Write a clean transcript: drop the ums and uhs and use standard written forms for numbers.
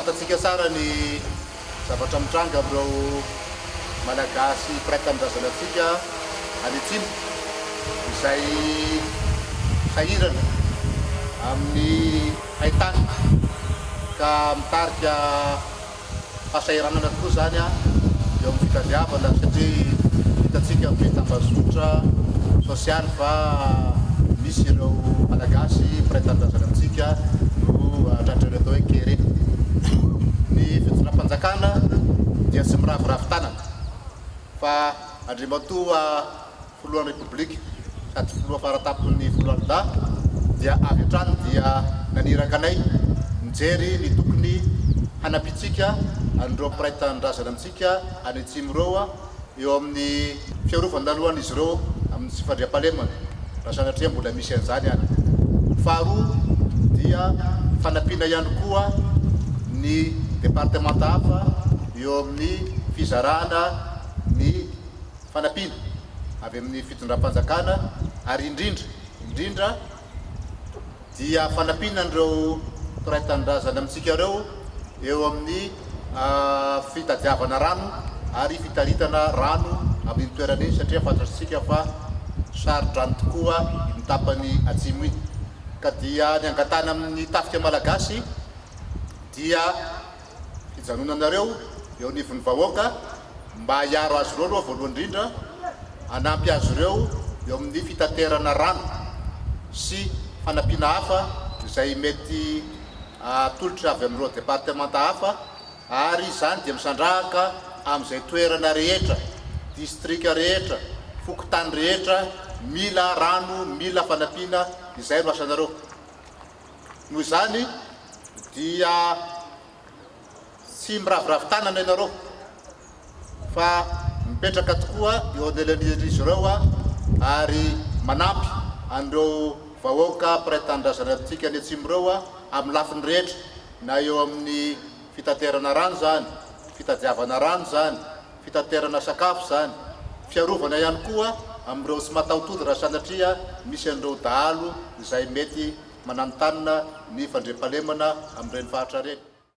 Fantatsika tsara ny zavatra mitranga amin'ireo malagasy mpiray-tanindrazanatsika any atsimo izay sahirana amin'ny haitany ka mitarika fahasahiranana tokoa zany eo amin'ny fitadiavana satria hitatsika amin'ny tambazotra sosialy fa misy ireo malagasy mpiray-tanindrazanatsika no tratran'ny atao hoe kere. Ny fitondram-panjakana dia tsy miravoravo tanana fa Andriamatoa Filohan'ny Repoblika sady filoha faratapon'ny Filohan-da dia avy hatrany dia naniraka anay mijery ny tokony hanapitsika andreo mpiray-tanindrazana amintsika any atsimo ireo eo amin'ny fiarovan-dalohan'izy ireo amin'ny tsy fandriam-pahalemana raha sanatria mbola misy an'izany any. Faharoa dia fanampiana ihany koa ny departemanta hafa eo amin'ny fizarana ny fanampiana avy amin'ny fitondram-panjakana ary indrindra dia fanampiana an'ireo mpiray-tanindrazana amintsika ireo eo amin'ny fitadiavana rano ary fitaritana rano amin'ny toerana iny satria fantatsika fa sarodrano tokoa ny tapany atsimo iny. Ka dia ny angatana amin'ny tafika malagasy dia fijanonanareo eo anivon'ny vahoaka mba hiaro azy ireo aloha voalohany indrindra, hanampy azy ireo eo amin'ny fitaterana rano sy fanampiana hafa izay mety atolotra avy amin'ireo departemanta hafa ary izany dia misandrahaka amin'izay toerana rehetra, distrika rehetra, fokotany rehetra mila rano, mila fanampiana izay no asanareo. Noho izany dia tsy miravoravo tanana ianareo fa mipetraka tokoa eo anelan'izy ireo ary manampy an'ireo vahoaka mpiray-tanindrazana amintsika any atsimo ireo amin'ny lafiny rehetra, na eo amin'ny fitaterana rano zany, fitadiavana rano zany, fitaterana sakafo zany, fiarovana ihany koa amin'ireo tsy mataotody raha sanatria misy an'ireo dahalo izay mety mananotanana ny fandriam-pahalemana amin'ireny faritra ireny.